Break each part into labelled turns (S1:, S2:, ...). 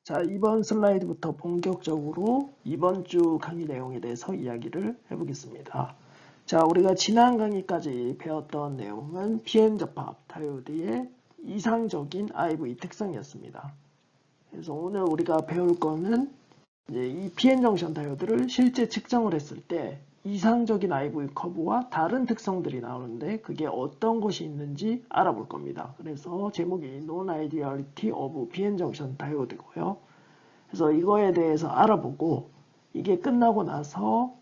S1: 자, 이번 슬라이드부터 본격적으로 이번 주 강의 내용에 대해서 이야기를 해보겠습니다. 자, 우리가 지난 강의까지 배웠던 내용은 PN 접합 다이오드의 이상적인 IV 특성이었습니다. 그래서 오늘 우리가 배울 거는 이제 이 PN 정션 다이오드를 실제 측정을 했을 때 이상적인 IV 커브와 다른 특성들이 나오는데 그게 어떤 것이 있는지 알아볼 겁니다. 그래서 제목이 Non-Ideality of PN Junction Diode고요. 그래서 이거에 대해서 알아보고 이게 끝나고 나서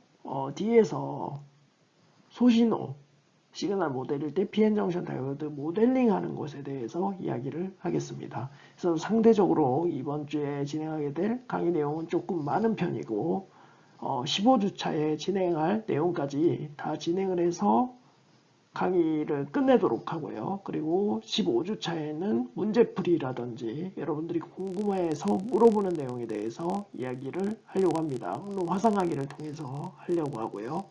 S1: 뒤에서 소신호 시그널 모델일 때 PN 정션 다이오드 모델링 하는 것에 대해서 이야기를 하겠습니다. 그래서 상대적으로 이번 주에 진행하게 될 강의 내용은 조금 많은 편이고 15주차에 진행할 내용까지 다 진행을 해서 강의를 끝내도록 하고요. 그리고 15주차에는 문제풀이라든지 여러분들이 궁금해서 물어보는 내용에 대해서 이야기를 하려고 합니다. 물론 화상강의를 통해서 하려고 하고요.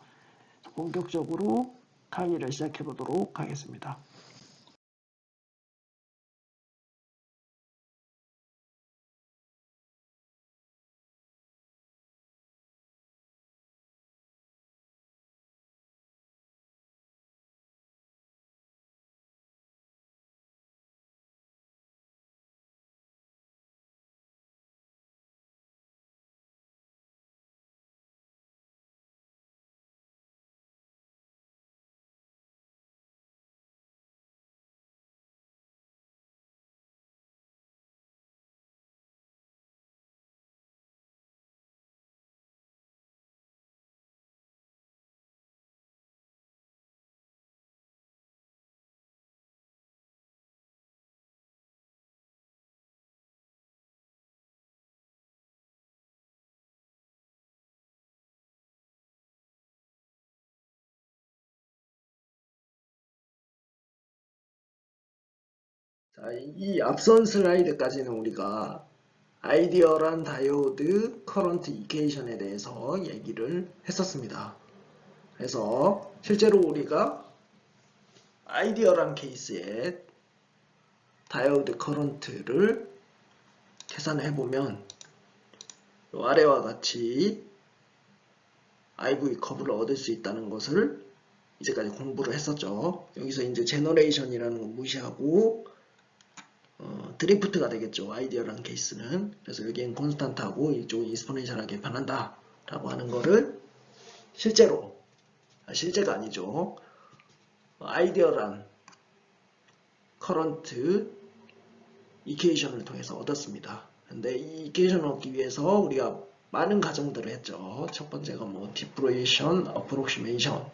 S1: 본격적으로 강의를 시작해 보도록 하겠습니다. 자, 이 앞선 슬라이드까지는 우리가 아이디얼한 다이오드 커런트 이퀘이션에 대해서 얘기를 했었습니다. 그래서 실제로 우리가 아이디얼한 케이스에 다이오드 커런트를 계산해 보면 아래와 같이 IV 커브를 얻을 수 있다는 것을 이제까지 공부를 했었죠. 여기서 이제 제너레이션이라는 거 무시하고 드리프트가 되겠죠. 아이디얼한 케이스는. 그래서 여기엔 콘스탄트하고 이쪽은 익스포넨셜하게 변한다 라고 하는 거를 실제가 아니죠. 아이디얼한 커런트 이퀘이션을 통해서 얻었습니다. 근데 이 이퀘이션을 얻기 위해서 우리가 많은 가정들을 했죠. 첫 번째가 디프레이션, 어프록시메이션.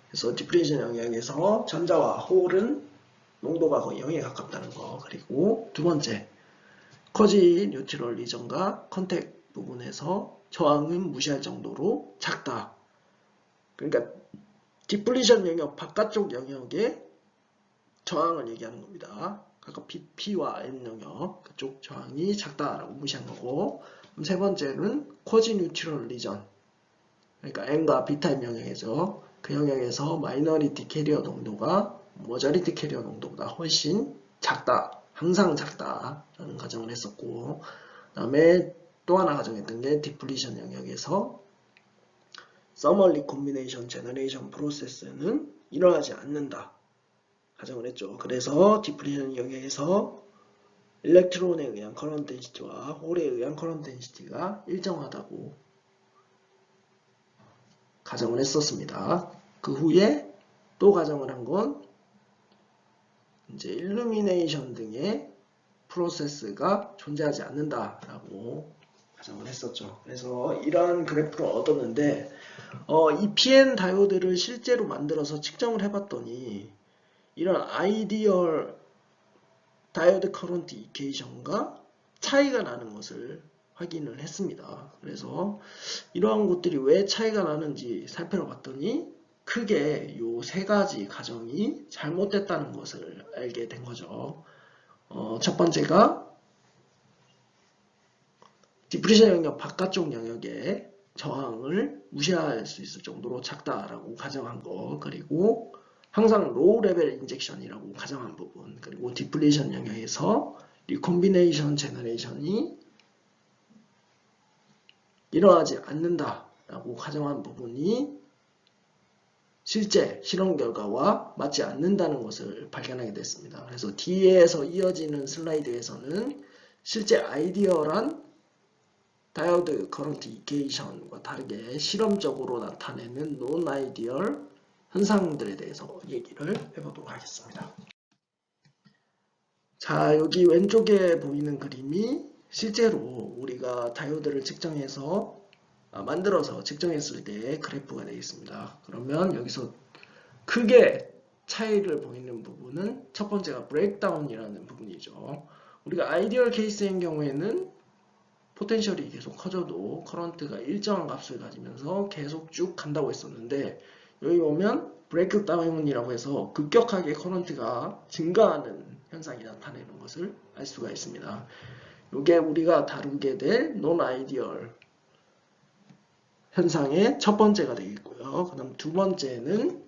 S1: 그래서 디프레이션 영역에서 전자와 홀은 농도가 거의 0에 가깝다는 거. 그리고 두 번째, 커지 뉴트럴 리전과 컨택 부분에서 저항은 무시할 정도로 작다. 그러니까 디플리션 영역 바깥쪽 영역의 저항을 얘기하는 겁니다. 각각 P와 N 영역 그쪽 저항이 작다라고 무시한 거고, 세 번째는 쿼지 뉴트럴 리전, 그러니까 N과 B타입 영역에서 그 영역에서 마이너리티 캐리어 농도가 머저리티 캐리어 농도보다 훨씬 작다, 항상 작다라는 가정을 했었고, 그 다음에 또 하나 가정했던 게 디플리션 영역에서 서멀 리콤비네이션 제너레이션 프로세스는 일어나지 않는다 가정을 했죠. 그래서 디플리션 영역에서 일렉트론에 의한 커런트 덴시티와 홀에 의한 커런트 덴시티가 일정하다고 가정을 했었습니다. 그 후에 또 가정을 한 건 이제 일루미네이션 등의 프로세스가 존재하지 않는다라고 가정을 했었죠. 그래서 이러한 그래프를 얻었는데 이 PN 다이오드를 실제로 만들어서 측정을 해봤더니 이런 아이디얼 다이오드 커런트 이퀘이션과 차이가 나는 것을 확인을 했습니다. 그래서 이러한 것들이 왜 차이가 나는지 살펴봤더니 크게 요 세 가지 가정이 잘못됐다는 것을 알게 된 거죠. 첫 번째가 디프레션 영역 바깥쪽 영역의 저항을 무시할 수 있을 정도로 작다라고 가정한 거, 그리고 항상 로우 레벨 인젝션이라고 가정한 부분, 그리고 디플레이션 영역에서 리콤비네이션 제너레이션이 일어나지 않는다라고 가정한 부분이 실제 실험 결과와 맞지 않는다는 것을 발견하게 됐습니다. 그래서 뒤에서 이어지는 슬라이드에서는 실제 아이디어란 다이오드 커런트 이케이션과 다르게 실험적으로 나타내는 논 아이디얼 현상들에 대해서 얘기를 해보도록 하겠습니다. 자, 여기 왼쪽에 보이는 그림이 실제로 우리가 다이오드를 측정해서 만들어서 측정했을 때의 그래프가 되겠습니다. 그러면 여기서 크게 차이를 보이는 부분은 첫 번째가 브레이크다운이라는 부분이죠. 우리가 아이디얼 케이스인 경우에는 포텐셜이 계속 커져도 커런트가 일정한 값을 가지면서 계속 쭉 간다고 했었는데, 여기 보면 브레이크다운이라고 해서 급격하게 커런트가 증가하는 현상이 나타내는 것을 알 수가 있습니다. 이게 우리가 다루게 될 논 아이디얼 현상의 첫 번째가 되겠고요. 그 다음 두 번째는,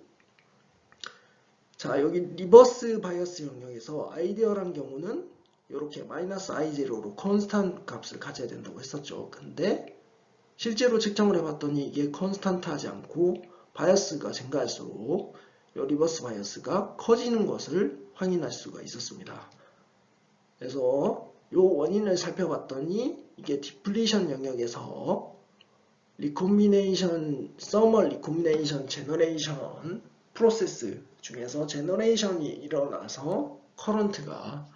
S1: 자, 여기 리버스 바이어스 영역에서 아이디얼한 경우는 이렇게 마이너스 I0로 컨스탄트 값을 가져야 된다고 했었죠. 근데 실제로 측정을 해봤더니 이게 컨스탄트 하지 않고 바이어스가 증가할수록 이 리버스 바이어스가 커지는 것을 확인할 수가 있었습니다. 그래서 이 원인을 살펴봤더니 이게 디플리션 영역에서 리콤비네이션, 서멀 리콤비네이션 제너레이션 프로세스 중에서 제너레이션이 일어나서 커런트가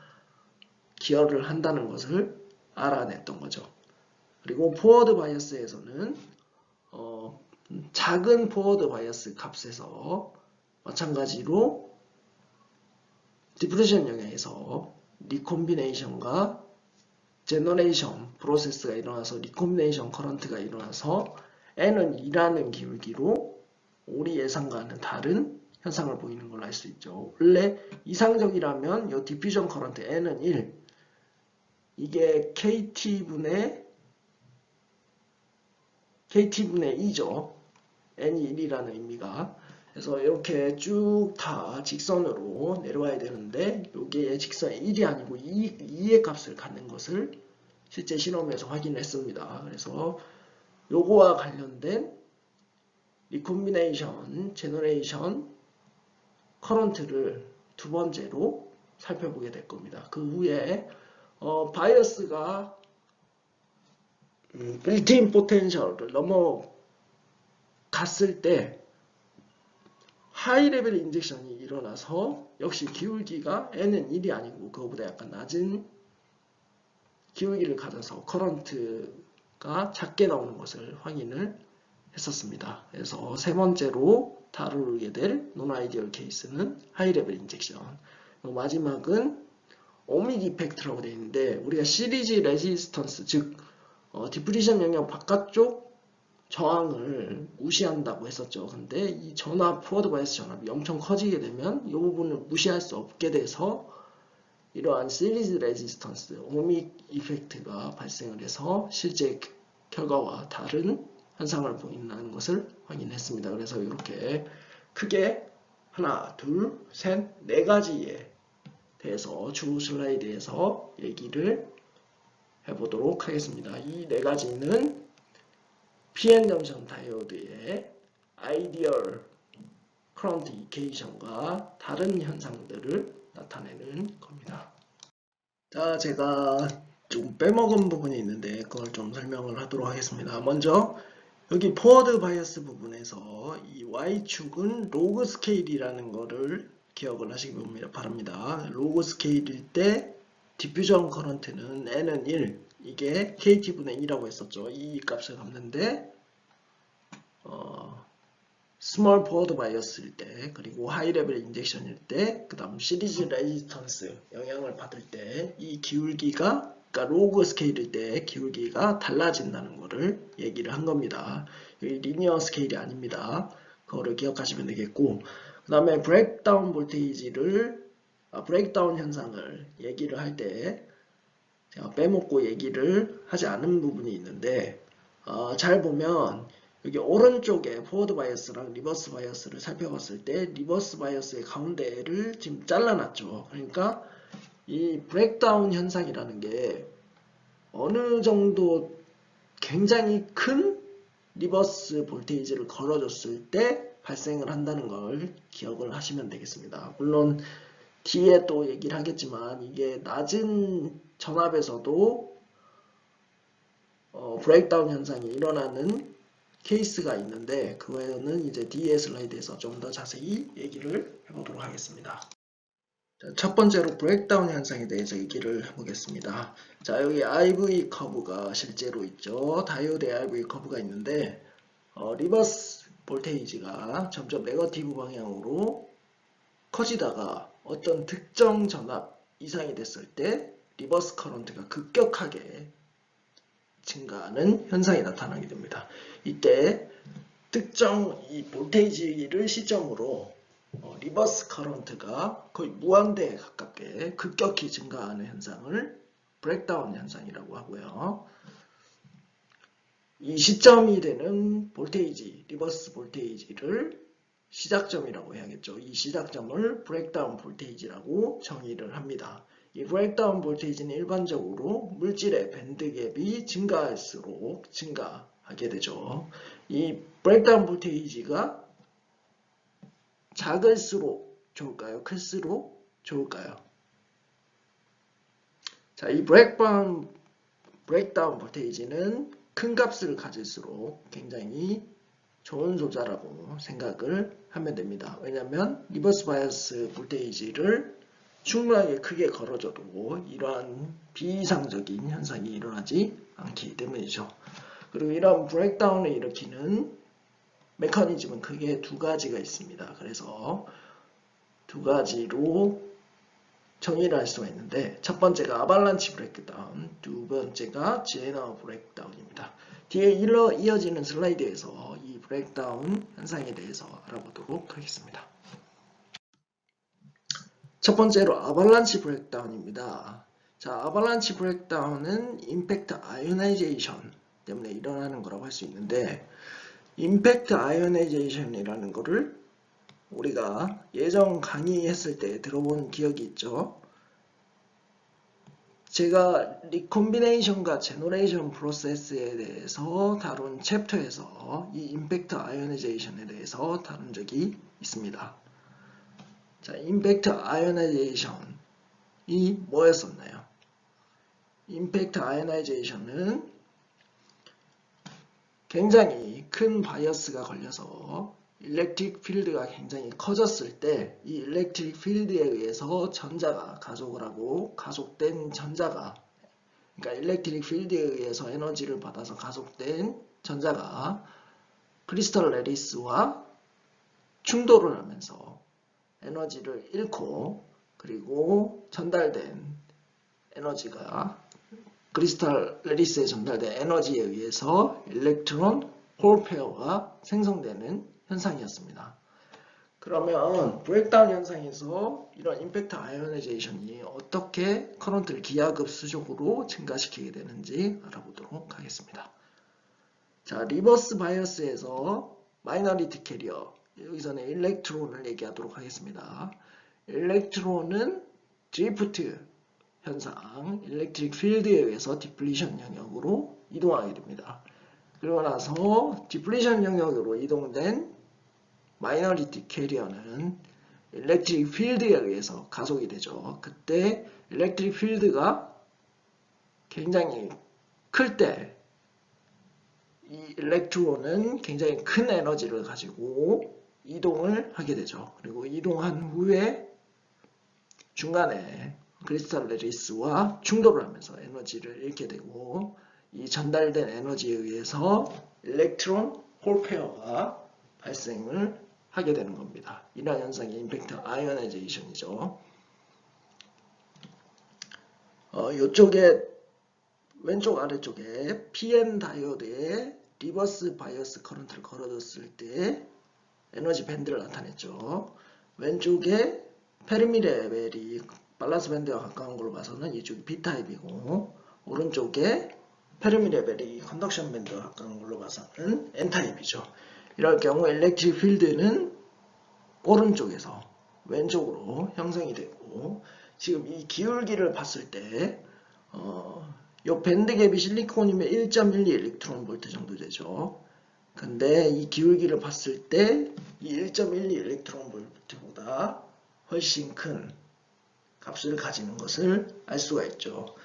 S1: 기여를 한다는 것을 알아냈던 거죠. 그리고 포워드 바이어스에서는 작은 포워드 바이어스 값에서 마찬가지로 디플레이션 영역에서 리콤비네이션과 제너레이션 프로세스가 일어나서 리콤비네이션 커런트가 일어나서 N은 2라는 기울기로 우리 예상과는 다른 현상을 보이는 걸 알 수 있죠. 원래 이상적이라면 이 디퓨전 커런트 N은 1, 이게 KT분의 2죠. N이 1이라는 의미가. 그래서 이렇게 쭉 다 직선으로 내려와야 되는데 이게 직선이 1이 아니고 2의 값을 갖는 것을 실제 실험에서 확인했습니다. 그래서 요거와 관련된 리콤비네이션, 제너레이션, 커런트를 두 번째로 살펴보게 될 겁니다. 그 후에 바이어스가 빌트인 포텐셜을 넘어갔을 때 하이 레벨 인젝션이 일어나서 역시 기울기가 N은 1이 아니고 그거보다 약간 낮은 기울기를 가져서 커런트가 작게 나오는 것을 확인을 했었습니다. 그래서 세 번째로 다루게 될 논 아이디얼 케이스는 하이 레벨 인젝션. 마지막은 오믹 이펙트라고 되어 있는데 우리가 시리즈 레지스턴스, 즉 디플리션 영역 바깥쪽 저항을 무시한다고 했었죠. 근데 이 전압, 포워드 바이어스 전압이 엄청 커지게 되면 이 부분을 무시할 수 없게 돼서 이러한 시리즈 레지스턴스, 오믹 이펙트가 발생을 해서 실제 결과와 다른 현상을 보인다는 것을 확인했습니다. 그래서 이렇게 크게 하나, 둘, 셋, 네 가지에 대해서 주 슬라이드에서 얘기를 해보도록 하겠습니다. 이 네 가지는 PN 정션 다이오드의 아이디얼 커런트 이케이션과 다른 현상들을 나타내는 겁니다. 자, 제가 좀 빼먹은 부분이 있는데 그걸 좀 설명을 하도록 하겠습니다. 먼저 여기 포워드 바이어스 부분에서 이 Y축은 로그 스케일이라는 거를 기억을 하시기 바랍니다. 로그 스케일일 때 디퓨전 커런트는 N은 1, 이게 KT분의 2라고 했었죠. 이 값을 갖는데 스몰 포워드 바이어스일 때, 그리고 하이 레벨 인젝션일 때, 그 다음 시리즈 레지스턴스 영향을 받을 때 이 기울기가, 그러니까 로그 스케일일 때 기울기가 달라진다는 거를 얘기를 한 겁니다. 여기 리니어 스케일이 아닙니다. 그거를 기억하시면 되겠고, 그 다음에 브레이크다운 볼테이지를 브레이크다운 현상을 얘기를 할 때 제가 빼먹고 얘기를 하지 않은 부분이 있는데, 잘 보면 여기 오른쪽에 포워드 바이어스랑 리버스 바이어스를 살펴봤을 때 리버스 바이어스의 가운데를 지금 잘라놨죠. 그러니까 이 브레이크다운 현상이라는 게 어느 정도 굉장히 큰 리버스 볼테이지를 걸어줬을 때 발생을 한다는 걸 기억을 하시면 되겠습니다. 물론 뒤에 또 얘기를 하겠지만 이게 낮은 전압에서도 브레이크다운 현상이 일어나는 케이스가 있는데 그거는 이제 뒤에 슬라이드에서 좀 더 자세히 얘기를 해보도록 하겠습니다. 자, 첫 번째로 브레이크다운 현상에 대해서 얘기를 해보겠습니다. 자, 여기 IV 커브가 실제로 있죠. 다이오드의 IV 커브가 있는데 리버스 볼테이지가 점점 네거티브 방향으로 커지다가 어떤 특정 전압 이상이 됐을 때 리버스 커런트가 급격하게 증가하는 현상이 나타나게 됩니다. 이때 특정 이 볼테이지를 시점으로 리버스 커런트가 거의 무한대에 가깝게 급격히 증가하는 현상을 브레이크다운 현상이라고 하고요. 이 시점이 되는 볼테이지, 리버스 볼테이지를 시작점이라고 해야겠죠. 이 시작점을 브레이크다운 볼테이지라고 정의를 합니다. 이 브레이크다운 볼테이지는 일반적으로 물질의 밴드갭이 증가할수록 증가하게 되죠. 이 브레이크다운 볼테이지가 작을수록 좋을까요? 클수록 좋을까요? 자, 이 브레이크다운 볼테이지는 큰 값을 가질수록 굉장히 좋은 소자라고 생각을 하면 됩니다. 왜냐하면 리버스 바이어스 볼테이지를 충분하게 크게 걸어줘도 이러한 비이상적인 현상이 일어나지 않기 때문이죠. 그리고 이런 브레이크다운을 일으키는 메커니즘은 크게 두 가지가 있습니다. 그래서 두 가지로 정의를 할 수가 있는데 첫 번째가 아발란치 브레이크다운, 두 번째가 제너 브레이크다운입니다. 뒤에 이어지는 슬라이드에서 이 브레이크다운 현상에 대해서 알아보도록 하겠습니다. 첫 번째로 아발란치 브레이크다운입니다. 자, 아발란치 브레이크다운은 임팩트 아이오나이제이션 때문에 일어나는 거라고 할 수 있는데 임팩트 아이오나이제이션이라는 거를 우리가 예전 강의했을 때 들어본 기억이 있죠. 제가 리콤비네이션과 제너레이션 프로세스에 대해서 다룬 챕터에서 이 임팩트 아이오나이제이션에 대해서 다룬 적이 있습니다. 자, 임팩트 아이오나이제이션이 뭐였었나요? 임팩트 아이오나이제이션은 굉장히 큰 바이어스가 걸려서 일렉트릭 필드가 굉장히 커졌을 때 이 일렉트릭 필드에 의해서 전자가 가속을 하고 가속된 전자가 그러니까 일렉트릭 필드에 의해서 에너지를 받아서 가속된 전자가 크리스털 레디스와 충돌을 하면서 에너지를 잃고 그리고 전달된 에너지가 크리스탈 레디스에 전달된 에너지에 의해서 일렉트론 홀 페어가 생성되는 현상이었습니다. 그러면 브레이크다운 현상에서 이런 임팩트 아이오나이제이션이 어떻게 커런트를 기하급수적으로 증가시키게 되는지 알아보도록 하겠습니다. 자, 리버스 바이어스에서 마이너리티 캐리어, 여기서는 일렉트론을 얘기하도록 하겠습니다. 일렉트론은 드리프트 현상, 일렉트릭 필드에 의해서 디플리션 영역으로 이동하게 됩니다. 그러고 나서 디플리션 영역으로 이동된 마이너리티 캐리어는 일렉트릭 필드에 의해서 가속이 되죠. 그때 일렉트릭 필드가 굉장히 클 때 이 일렉트론은 굉장히 큰 에너지를 가지고 이동을 하게 되죠. 그리고 이동한 후에 중간에 크리스탈 레디스와 충돌을 하면서 에너지를 잃게 되고 이 전달된 에너지에 의해서 일렉트론 홀 페어가 발생을 하게 되는 겁니다. 이러한 현상이 임팩트 아이오나이제이션이죠. 이쪽에 왼쪽 아래쪽에 PN 다이오드에 리버스 바이어스 커런트를 걸어줬을 때 에너지 밴드를 나타냈죠. 왼쪽에 페르미 레벨이 밸런스 밴드와 가까운 걸로 봐서는 이쪽이 B타입이고 오른쪽에 페르미 레벨이 컨덕션 밴드와 가까운 걸로 봐서는 N타입이죠. 이럴 경우 일렉트릭 필드는 오른쪽에서 왼쪽으로 형성이 되고 지금 이 기울기를 봤을 때 요 밴드갭이 실리콘이면 1.12 일렉트론 볼트 정도 되죠. 근데 이 기울기를 봤을 때 이 1.12 일렉트론 볼트보다 훨씬 큰 값을 가지는 것을 알 수가 있죠.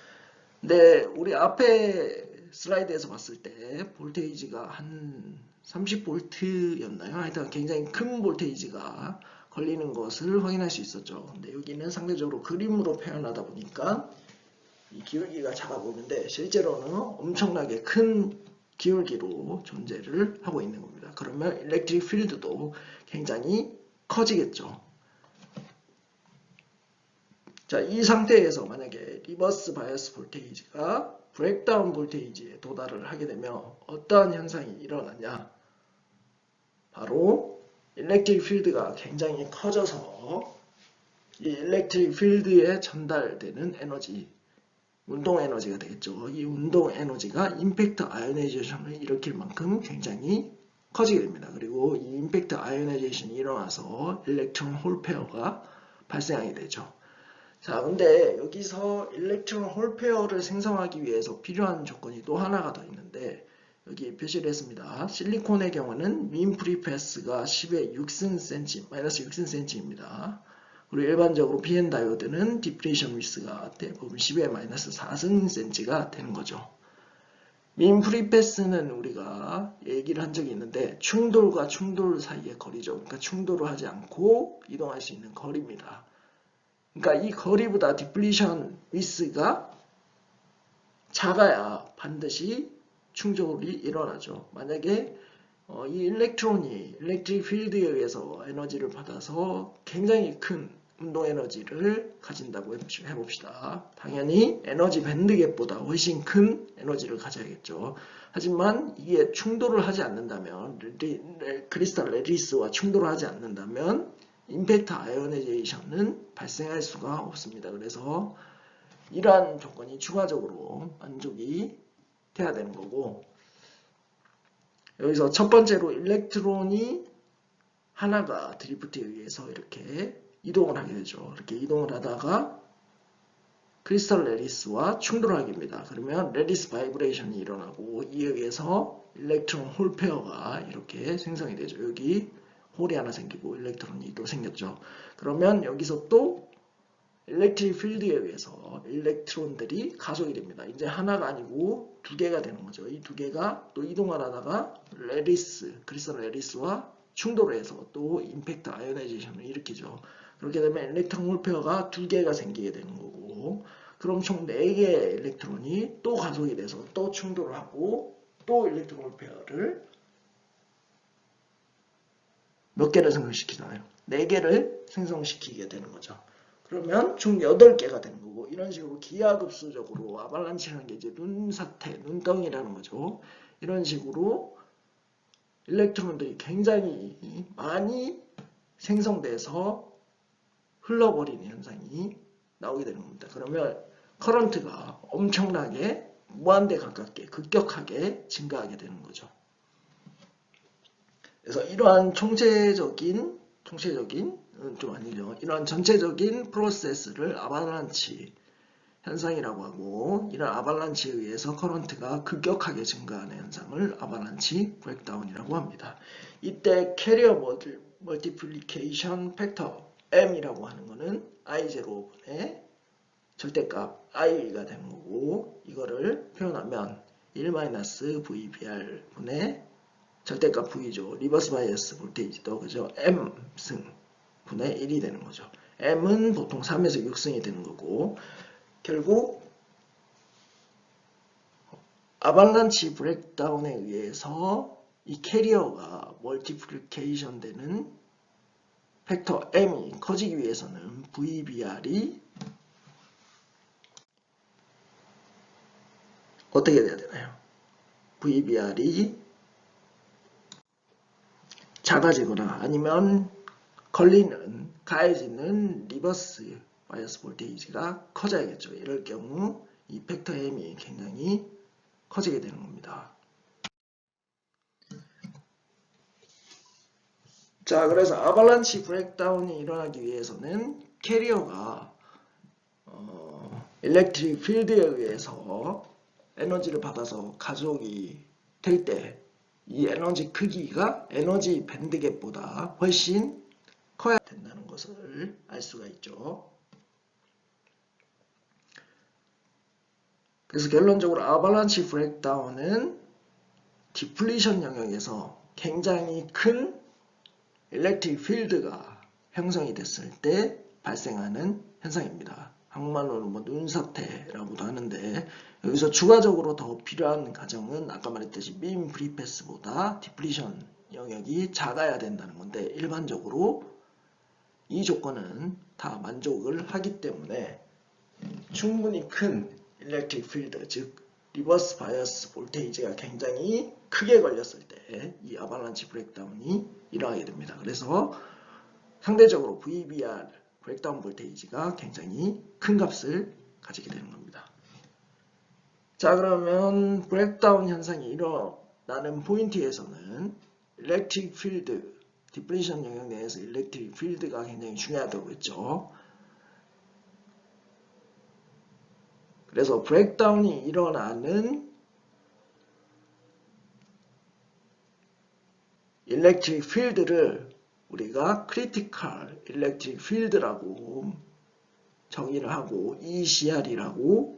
S1: 근데 우리 앞에 슬라이드에서 봤을 때 볼테이지가 한 30볼트였나요? 하여튼 굉장히 큰 볼테이지가 걸리는 것을 확인할 수 있었죠. 근데 여기는 상대적으로 그림으로 표현하다 보니까 이 기울기가 작아 보이는데 실제로는 엄청나게 큰 기울기로 존재를 하고 있는 겁니다. 그러면 일렉트릭 필드도 굉장히 커지겠죠. 자, 이 상태에서 만약에 리버스 바이어스 볼테이지가 브레이크다운 볼테이지에 도달을 하게 되면 어떠한 현상이 일어나냐? 바로 일렉트릭 필드가 굉장히 커져서 이 일렉트릭 필드에 전달되는 에너지, 운동 에너지가 되겠죠. 이 운동 에너지가 임팩트 아이오나이제이션을 일으킬 만큼 굉장히 커지게 됩니다. 그리고 이 임팩트 아이오나이제이션이 일어나서 일렉트론 홀 페어가 발생하게 되죠. 자, 근데 여기서 일렉트론 홀 페어를 생성하기 위해서 필요한 조건이 또 하나가 더 있는데 여기 표시를 했습니다. 실리콘의 경우는 민 프리패스가 10의 6승 마이너스 6승입니다. 그리고 일반적으로 PN 다이오드는 디프레이션 위스가 대부분 10의 마이너스 4승가 되는 거죠. 민 프리패스는 우리가 얘기를 한 적이 있는데 충돌과 충돌 사이의 거리죠. 그러니까 충돌을 하지 않고 이동할 수 있는 거리입니다. 그러니까 이 거리보다 디플리션 위스가 작아야 반드시 충돌이 일어나죠. 만약에 이 일렉트론이 일렉트릭 필드에 의해서 에너지를 받아서 굉장히 큰 운동 에너지를 가진다고 해봅시다. 당연히 에너지 밴드갭보다 훨씬 큰 에너지를 가져야겠죠. 하지만 이게 충돌을 하지 않는다면 크리스탈 레디스와 충돌을 하지 않는다면 임팩트 아이오나이제이션은 발생할 수가 없습니다. 그래서 이러한 조건이 추가적으로 만족이 돼야 되는 거고 여기서 첫 번째로 일렉트론이 하나가 드리프트에 의해서 이렇게 이동을 하게 되죠. 이렇게 이동을 하다가 크리스탈 레디스와 충돌하게 됩니다. 그러면 레디스 바이브레이션이 일어나고 이에 의해서 일렉트론 홀 페어가 이렇게 생성이 되죠. 여기 홀이 하나 생기고 일렉트론이 또 생겼죠. 그러면 여기서 또 일렉트릭 필드에 의해서 일렉트론들이 가속이 됩니다. 이제 하나가 아니고 두 개가 되는 거죠. 이 두 개가 또 이동을 하다가 크리스탈 레디스와 충돌을 해서 또 임팩트 아이오나이제이션을 일으키죠. 그렇게 되면 일렉트론 홀 페어가 두 개가 생기게 되는 거고 그럼 총 4개의 일렉트론이 또 가속이 돼서 또 충돌을 하고 또 일렉트론 홀 페어를 몇 개를 생성시키나요? 4개를 생성시키게 되는 거죠. 그러면 총 8개가 되는 거고 이런 식으로 기하급수적으로 아발란치라는 게 이제 눈사태, 눈덩이라는 거죠. 이런 식으로 일렉트론들이 굉장히 많이 생성돼서 흘러버리는 현상이 나오게 되는 겁니다. 그러면 커런트가 엄청나게 무한대 가깝게 급격하게 증가하게 되는 거죠. 그래서 이러한 이러한 전체적인 프로세스를 아발란치 현상이라고 하고 이런 아발란치에 의해서 커런트가 급격하게 증가하는 현상을 아발란치 브레이크다운이라고 합니다. 이때 캐리어 멀티플리케이션 팩터 M이라고 하는 거는 I0분의 절대값 I가 되는 거고 이거를 표현하면 1-VBR 분의 절대값 V죠. 리버스 바이어스 볼테이지도 그죠? M승 분의 1이 되는 거죠. M은 보통 3에서 6승이 되는 거고 결국 아발란치 브레이크다운에 의해서 이 캐리어가 멀티플리케이션 되는 팩터 M이 커지기 위해서는 VBR이 어떻게 돼야 되나요? VBR이 작아지거나 아니면 가해지는 리버스 바이어스 볼테이지가 커져야겠죠. 이럴 경우 이 팩터 M이 굉장히 커지게 되는 겁니다. 자, 그래서 아발란치 브레이크다운이 일어나기 위해서는 캐리어가 일렉트릭 필드에 의해서 에너지를 받아서 가속이 될 때 이 에너지 크기가 에너지 밴드갭보다 훨씬 커야 된다는 것을 알 수가 있죠. 그래서 결론적으로 아발란치 브레이크다운은 디플리션 영역에서 굉장히 큰 일렉트릭 필드가 형성이 됐을 때 발생하는 현상입니다. 한국말로는 뭐 눈사태라고도 하는데, 여기서 추가적으로 더 필요한 가정은 아까 말했듯이 빔 프리패스보다 디플리션 영역이 작아야 된다는 건데, 일반적으로 이 조건은 다 만족을 하기 때문에 충분히 큰 일렉트릭 필드, 즉 리버스 바이어스 볼테이지가 굉장히 크게 걸렸을 때 이 아발란치 브레이크다운이 일어나게 됩니다. 그래서 상대적으로 VBR 브레이크다운 볼테이지가 굉장히 큰 값을 가지게 되는 겁니다. 자, 그러면 브레이크다운 현상이 일어나는 포인트에서는 일렉트릭 필드, 디플리션 영역 내에서 일렉트릭 필드가 굉장히 중요하다고 했죠. 그래서 브레이크다운이 일어나는 일렉트릭 필드를 우리가 크리티컬 일렉트릭 필드라고 정의를 하고 ECR이라고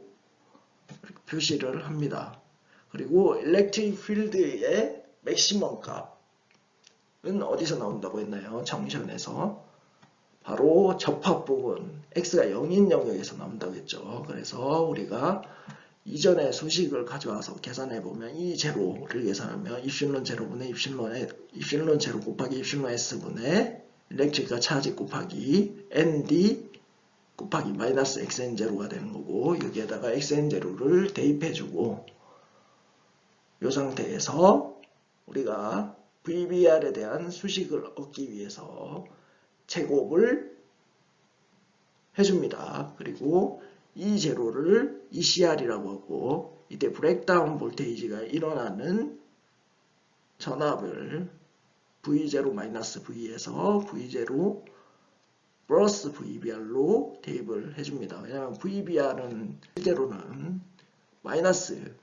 S1: 표시를 합니다. 그리고 일렉트릭 필드의 맥시멈 값은 어디서 나온다고 했나요? 정션에서 바로 접합 부분 x가 0인 영역에서 나온다고 했죠. 그래서 우리가 이전의 수식을 가져와서 계산해 보면 이 제로를 계산하면 입실론 제로분의 입실론 제로 곱하기 입실론 s분의 일렉트릭과 차지 곱하기 nd 곱하기 마이너스 xn 제로가 되는 거고, 여기에다가 xn 제로를 대입해 주고, 이 상태에서 우리가 VBR에 대한 수식을 얻기 위해서 제곱을 해줍니다. 그리고 이 제로를 ECR이라고 하고, 이때 브레이크다운 볼테이지가 일어나는 전압을 V0-V에서 V0 플러스 VBR로 대입을 해줍니다. 왜냐하면 VBR은 실제로는 마이너스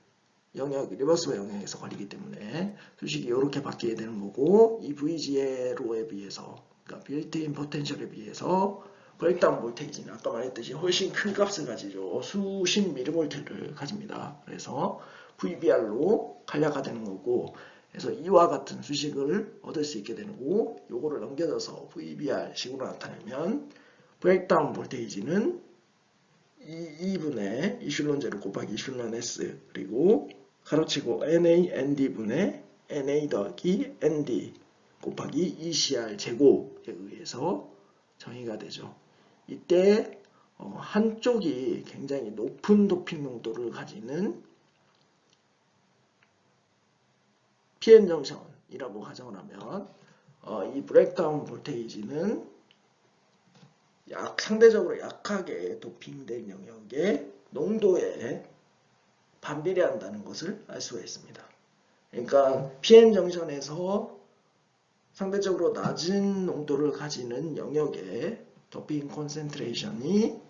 S1: 영역, 리버스 영역에서 걸리기 때문에 수식이 이렇게 바뀌게 되는 거고, 이 V0에 비해서, 그러니까 빌트인 포텐셜에 비해서 브레이크다운 볼테이지는 아까 말했듯이 훨씬 큰 값을 가지죠. 수십 미리볼트를 가집니다. 그래서 VBR로 간략화 되는 거고, 그래서 이와 같은 수식을 얻을 수 있게 되는 거고, 요거를 넘겨져서 VBR 식으로 나타내면 브레이크다운 볼테이지는 2분의 이슐론 제로 곱하기 이슐론 S 그리고 가로치고 NA ND분의 NA 더하기 ND 곱하기 ECR 제곱에 의해서 정의가 되죠. 이때 한쪽이 굉장히 높은 도핑 농도를 가지는 PN 정션이라고 가정을 하면 이 브레이크다운 볼테이지는 상대적으로 약하게 도핑된 영역의 농도에 반비례한다는 것을 알 수가 있습니다. 그러니까 PN 정션에서 상대적으로 낮은 농도를 가지는 영역의 도핑 콘센트레이션이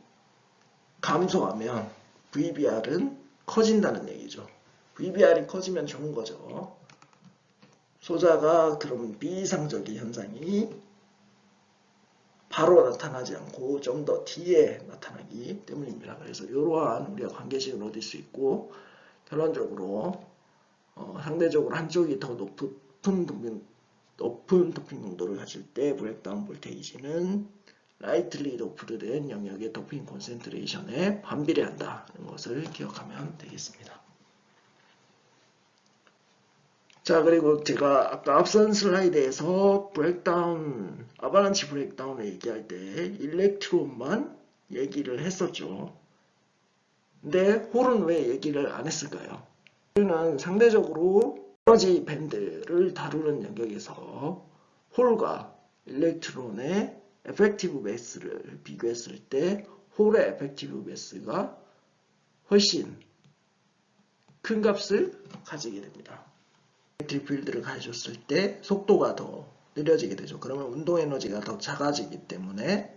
S1: 감소하면 VBR은 커진다는 얘기죠. VBR이 커지면 좋은 거죠. 소자가 그럼 비이상적인 현상이 바로 나타나지 않고 좀 더 뒤에 나타나기 때문입니다. 그래서 이러한 우리가 관계식을 얻을 수 있고, 결론적으로 상대적으로 한쪽이 더 높은 도핑 농도를 가질 때 브레이크다운 볼테이지는 라이틀리 도프드된 영역의 도핑 콘센트레이션에 반비례한다는 것을 기억하면 되겠습니다. 자, 그리고 제가 아까 앞선 슬라이드에서 브레이크다운, 아발란치 브레이크다운을 얘기할 때 일렉트론만 얘기를 했었죠. 근데 홀은 왜 얘기를 안 했을까요? 홀은 상대적으로 에너지 밴드를 다루는 영역에서 홀과 일렉트론의 에펙티브 매스를 비교했을 때 홀의 에펙티브 매스가 훨씬 큰 값을 가지게 됩니다. 일렉트릭 필드를 가져줬을 때 속도가 더 느려지게 되죠. 그러면 운동 에너지가 더 작아지기 때문에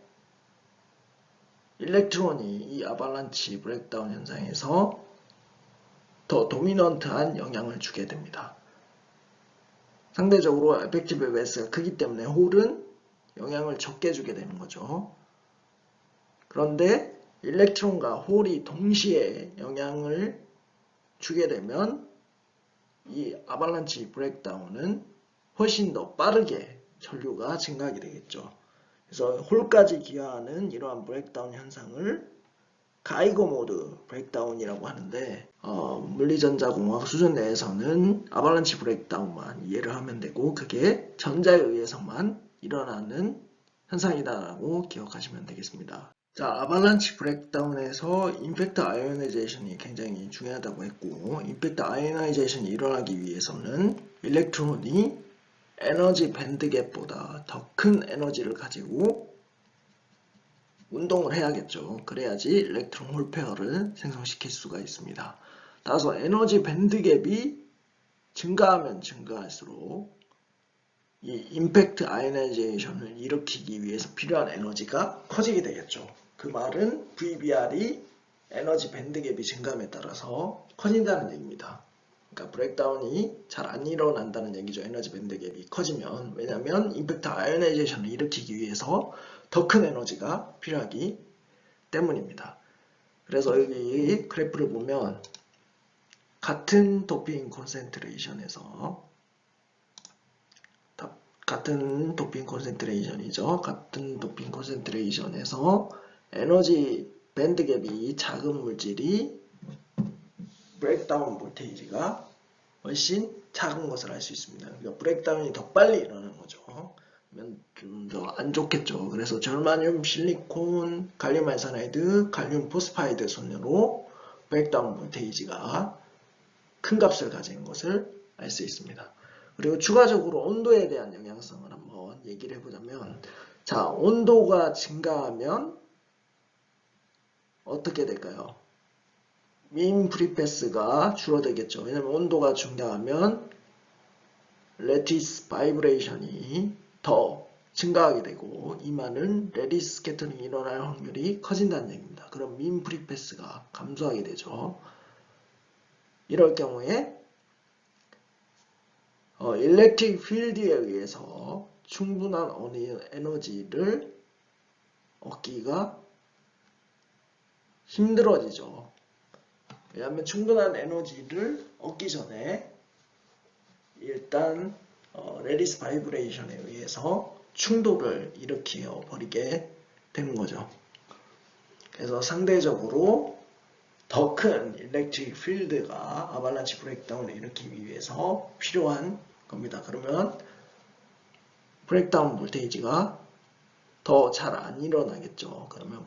S1: 일렉트론이 이 아발란치 브레이크다운 현상에서 더 도미넌트한 영향을 주게 됩니다. 상대적으로 에펙티브 매스가 크기 때문에 홀은 영향을 적게 주게 되는 거죠. 그런데 일렉트론과 홀이 동시에 영향을 주게 되면 이 아발란치 브레이크다운은 훨씬 더 빠르게 전류가 증가하게 되겠죠. 그래서 홀까지 기여하는 이러한 브레이크다운 현상을 가이거 모드 브레이크다운이라고 하는데 물리전자공학 수준 내에서는 아발란치 브레이크다운만 이해를 하면 되고 그게 전자에 의해서만 일어나는 현상이다라고 기억하시면 되겠습니다. 자, 아발란치 브레이크다운에서 임팩트 아이오나이제이션이 굉장히 중요하다고 했고 임팩트 아이오나이제이션이 일어나기 위해서는 일렉트론이 에너지 밴드갭보다 더 큰 에너지를 가지고 운동을 해야겠죠. 그래야지 일렉트론 홀 페어를 생성시킬 수가 있습니다. 따라서 에너지 밴드갭이 증가하면 증가할수록 이 임팩트 아이오나이제이션을 일으키기 위해서 필요한 에너지가 커지게 되겠죠. 그 말은 VBR이 에너지 밴드갭이 증가함에 따라서 커진다는 얘기입니다. 그러니까 브레이크다운이 잘 안 일어난다는 얘기죠. 에너지 밴드갭이 커지면. 왜냐하면 임팩트 아이오나이제이션을 일으키기 위해서 더 큰 에너지가 필요하기 때문입니다. 그래서 여기 그래프를 보면 같은 도핑 콘센트레이션에서 같은 도핑 콘센트레이션이죠. 같은 도핑 콘센트레이션에서 에너지 밴드갭이 작은 물질이 브레이크다운 볼테이지가 훨씬 작은 것을 알 수 있습니다. 그러니까 브레이크다운이 더 빨리 일어나는 거죠. 그러면 좀 더 안 좋겠죠. 그래서 절마늄, 실리콘, 갈륨 알사나이드, 갈륨 포스파이드 순으로 브레이크다운 볼테이지가 큰 값을 가진 것을 알 수 있습니다. 그리고 추가적으로 온도에 대한 영향성을 한번 얘기를 해보자면 자, 온도가 증가하면 어떻게 될까요? 민 프리패스가 줄어들겠죠. 왜냐하면 온도가 증가하면 레티스 바이브레이션이 더 증가하게 되고 이 말은 레디스 스캐터링이 일어날 확률이 커진다는 얘기입니다. 그럼 민 프리패스가 감소하게 되죠. 이럴 경우에 일렉트릭 필드에 의해서 충분한 에너지를 얻기가 힘들어지죠. 왜냐하면 충분한 에너지를 얻기 전에 일단 레디스 바이브레이션에 의해서 충돌을 일으켜 버리게 되는 거죠. 그래서 상대적으로 더 큰 일렉트릭 필드가 아발란치 브레이크다운을 일으키기 위해서 필요한 겁니다. 그러면 브레이크다운 볼테이지가 더 잘 안 일어나겠죠. 그러면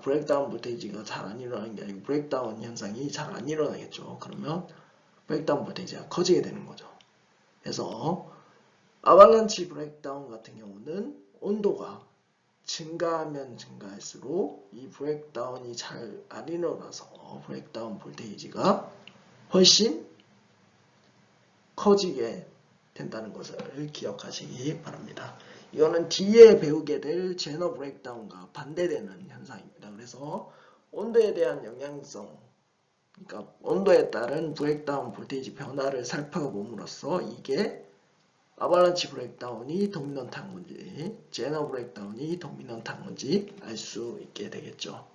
S1: 브레이크다운 볼테이지가 잘 안 일어나는 게 아니고 브레이크다운 현상이 잘 안 일어나겠죠. 그러면 브레이크다운 볼테이지가 커지게 되는 거죠. 그래서 아발란치 브레이크다운 같은 경우는 온도가 증가하면 증가할수록 이 브레이크다운이 잘 안 일어나서 브레이크다운 볼테이지가 훨씬 커지게 된다는 것을 기억하시기 바랍니다. 이거는 뒤에 배우게 될 제너 브레이크다운과 반대되는 현상입니다. 그래서 온도에 대한 영향성, 그러니까 온도에 따른 브레이크다운 볼테이지 변화를 살펴봄으로써 이게 아발란치 브레이크다운이 도미넌트한 건지 제너 브레이크다운이 도미넌트한 건지 알 수 있게 되겠죠.